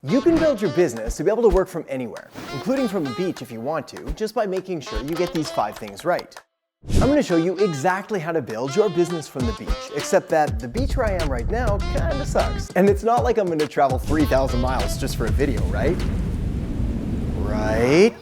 You can build your business to be able to work from anywhere, including from the beach if you want to, just by making sure you get these 5 things right. I'm going to show you exactly how to build your business from the beach, except that the beach where I am right now kinda sucks. And it's not like I'm going to travel 3,000 miles just for a video, right? Right?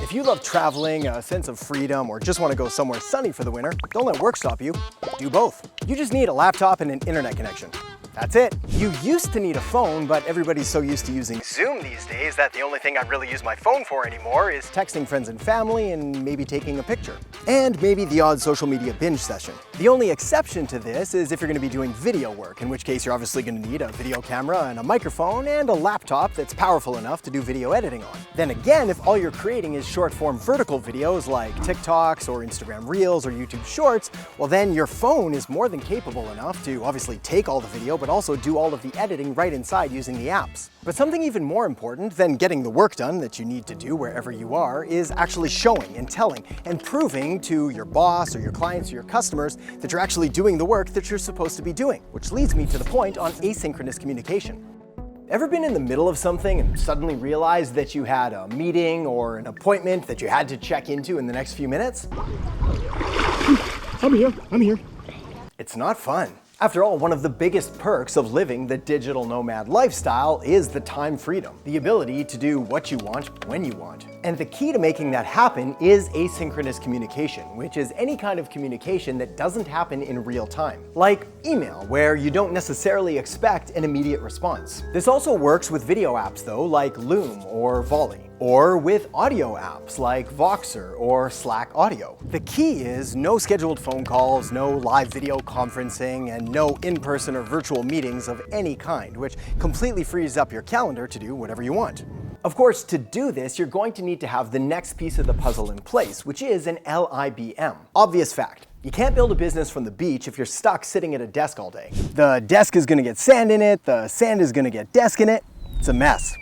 If you love traveling, a sense of freedom, or just want to go somewhere sunny for the winter, don't let work stop you. Do both. You just need a laptop and an internet connection. That's it. You used to need a phone, but everybody's so used to using Zoom these days that the only thing I really use my phone for anymore is texting friends and family and maybe taking a picture. And maybe the odd social media binge session. The only exception to this is if you're going to be doing video work, in which case you're obviously going to need a video camera and a microphone and a laptop that's powerful enough to do video editing on. Then again, if all you're creating is short-form vertical videos like TikToks or Instagram Reels or YouTube Shorts, well then your phone is more than capable enough to obviously take all the video, but also do all of the editing right inside using the apps. But something even more important than getting the work done that you need to do wherever you are is actually showing and telling and proving to your boss or your clients or your customers that you're actually doing the work that you're supposed to be doing. Which leads me to the point on asynchronous communication. Ever been in the middle of something and suddenly realized that you had a meeting or an appointment that you had to check into in the next few minutes? I'm here. It's not fun. After all, one of the biggest perks of living the digital nomad lifestyle is the time freedom, the ability to do what you want when you want. And the key to making that happen is asynchronous communication, which is any kind of communication that doesn't happen in real time. Like email, where you don't necessarily expect an immediate response. This also works with video apps though, like Loom or Volley. Or with audio apps like Voxer or Slack Audio. The key is no scheduled phone calls, no live video conferencing, and no in-person or virtual meetings of any kind, which completely frees up your calendar to do whatever you want. Of course, to do this, you're going to need to have the next piece of the puzzle in place, which is an LIBM. Obvious fact. You can't build a business from the beach if you're stuck sitting at a desk all day. The desk is going to get sand in it, the sand is going to get desk in it. It's a mess.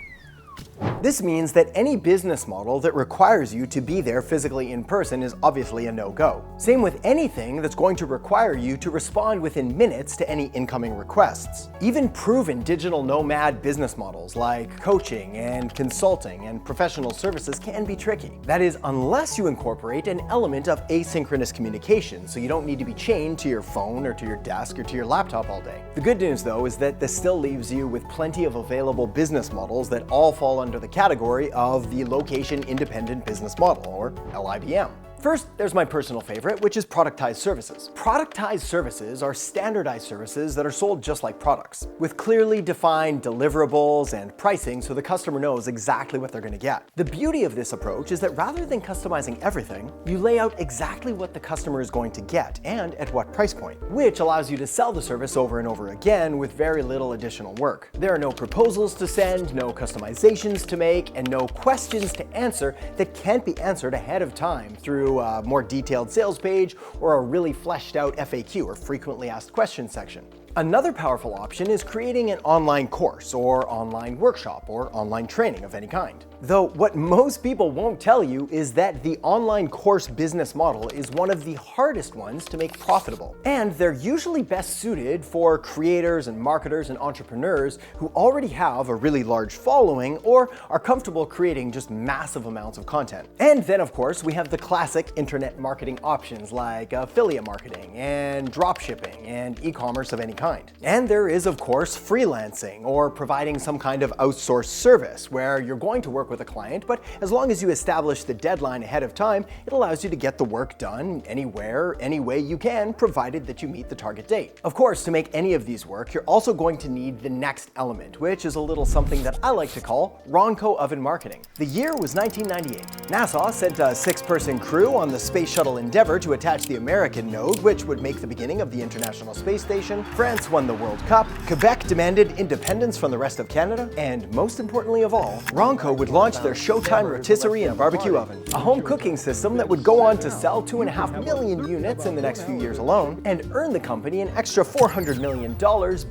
This means that any business model that requires you to be there physically in person is obviously a no-go. Same with anything that's going to require you to respond within minutes to any incoming requests. Even proven digital nomad business models like coaching and consulting and professional services can be tricky. That is, unless you incorporate an element of asynchronous communication, so you don't need to be chained to your phone or to your desk or to your laptop all day. The good news though is that this still leaves you with plenty of available business models that all fall under the category of the location independent business model, or LIBM. First, there's my personal favorite, which is productized services. Productized services are standardized services that are sold just like products, with clearly defined deliverables and pricing so the customer knows exactly what they're going to get. The beauty of this approach is that rather than customizing everything, you lay out exactly what the customer is going to get and at what price point, which allows you to sell the service over and over again with very little additional work. There are no proposals to send, no customizations to make, and no questions to answer that can't be answered ahead of time through a more detailed sales page or a really fleshed out FAQ or frequently asked questions section. Another powerful option is creating an online course or online workshop or online training of any kind. Though what most people won't tell you is that the online course business model is one of the hardest ones to make profitable. And they're usually best suited for creators and marketers and entrepreneurs who already have a really large following or are comfortable creating just massive amounts of content. And then of course we have the classic internet marketing options like affiliate marketing and dropshipping and e-commerce of any kind. And there is, of course, freelancing or providing some kind of outsourced service where you're going to work with a client, but as long as you establish the deadline ahead of time, it allows you to get the work done anywhere, any way you can, provided that you meet the target date. Of course, to make any of these work, you're also going to need the next element, which is a little something that I like to call Ronco oven marketing. The year was 1998. NASA sent a 6-person crew on the Space Shuttle Endeavour to attach the American node, which would make the beginning of the International Space Station. France won the World Cup, Quebec demanded independence from the rest of Canada, and most importantly of all, Ronco would launched their Showtime rotisserie and barbecue oven, a home cooking system that would go on to sell 2.5 million units in the next few years alone and earn the company an extra $400 million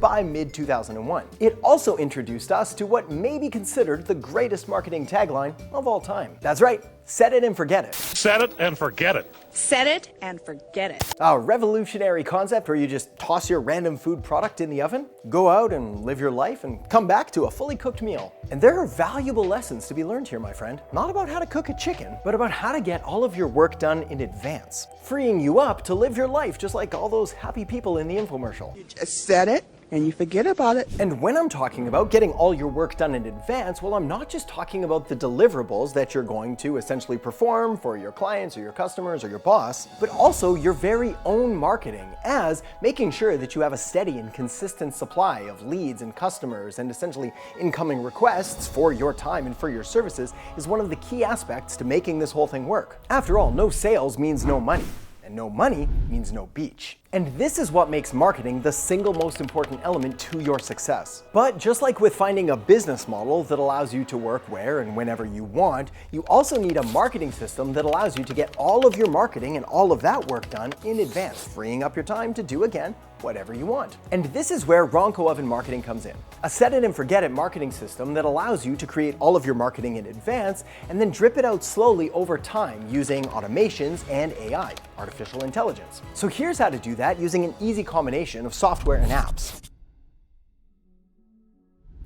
by mid-2001. It also introduced us to what may be considered the greatest marketing tagline of all time. That's right, set it and forget it. Set it and forget it. Set it and forget it. A revolutionary concept where you just toss your random food product in the oven, go out and live your life, and come back to a fully cooked meal. And there are valuable lessons to be learned here, my friend. Not about how to cook a chicken, but about how to get all of your work done in advance, freeing you up to live your life just like all those happy people in the infomercial. You just set it and you forget about it. And when I'm talking about getting all your work done in advance, well, I'm not just talking about the deliverables that you're going to essentially perform for your clients or your customers or your boss, but also your very own marketing, as making sure that you have a steady and consistent supply of leads and customers and essentially incoming requests for your time and for your services is one of the key aspects to making this whole thing work. After all, no sales means no money, and no money means no beach. And this is what makes marketing the single most important element to your success. But just like with finding a business model that allows you to work where and whenever you want, you also need a marketing system that allows you to get all of your marketing and all of that work done in advance, freeing up your time to do again whatever you want. And this is where Ronco Oven Marketing comes in. A set it and forget it marketing system that allows you to create all of your marketing in advance and then drip it out slowly over time using automations and AI, artificial intelligence. So here's how to do that using an easy combination of software and apps.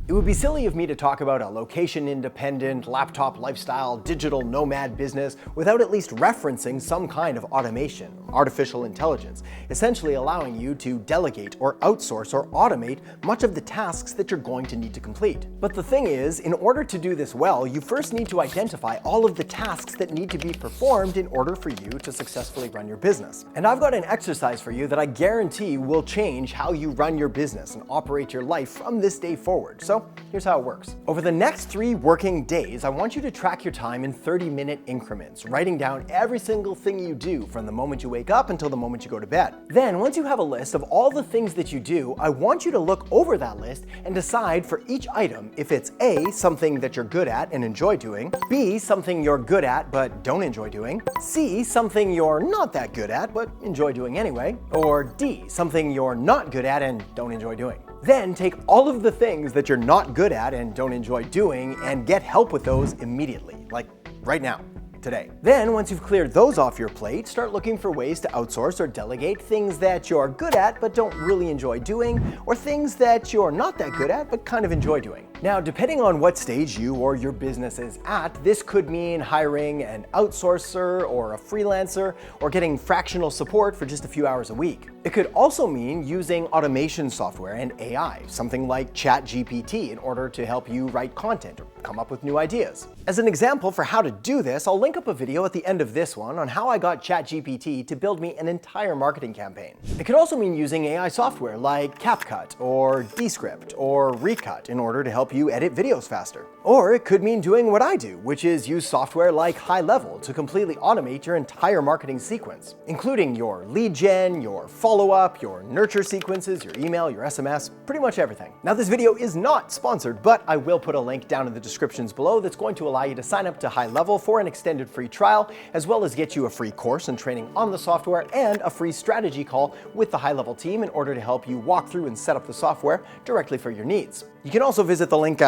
It would be silly of me to talk about a location-independent, laptop lifestyle, digital nomad business without at least referencing some kind of automation, artificial intelligence, essentially allowing you to delegate or outsource or automate much of the tasks that you're going to need to complete. But the thing is, in order to do this well, you first need to identify all of the tasks that need to be performed in order for you to successfully run your business. And I've got an exercise for you that I guarantee will change how you run your business and operate your life from this day forward. So here's how it works. Over the next 3 working days, I want you to track your time in 30-minute increments, writing down every single thing you do from the moment you wake up until the moment you go to bed. Then, once you have a list of all the things that you do, I want you to look over that list and decide for each item if it's A, something that you're good at and enjoy doing, B, something you're good at but don't enjoy doing, C, something you're not that good at but enjoy doing anyway, or D, something you're not good at and don't enjoy doing. Then take all of the things that you're not good at and don't enjoy doing and get help with those immediately, like right now, today. Then, once you've cleared those off your plate, start looking for ways to outsource or delegate things that you're good at but don't really enjoy doing, or things that you're not that good at but kind of enjoy doing. Now, depending on what stage you or your business is at, this could mean hiring an outsourcer or a freelancer, or getting fractional support for just a few hours a week. It could also mean using automation software and AI, something like ChatGPT, in order to help you write content or come up with new ideas. As an example for how to do this, I'll link up a video at the end of this one on how I got ChatGPT to build me an entire marketing campaign. It could also mean using AI software like CapCut or Descript or Recut in order to help you edit videos faster. Or it could mean doing what I do, which is use software like HighLevel to completely automate your entire marketing sequence, including your lead gen, your follow-up, your nurture sequences, your email, your SMS, pretty much everything. Now, this video is not sponsored, but I will put a link down in the descriptions below that's going to allow you to sign up to HighLevel for an extended free trial, as well as get you a free course and training on the software and a free strategy call with the HighLevel team in order to help you walk through and set up the software directly for your needs. You can also visit the link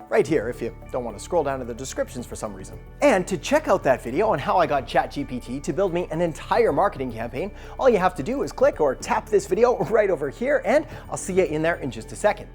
right here if you don't want to scroll down to the descriptions for some reason. And to check out that video on how I got ChatGPT to build me an entire marketing campaign, all you have to do is click or tap this video right over here, and I'll see you in there in just a second.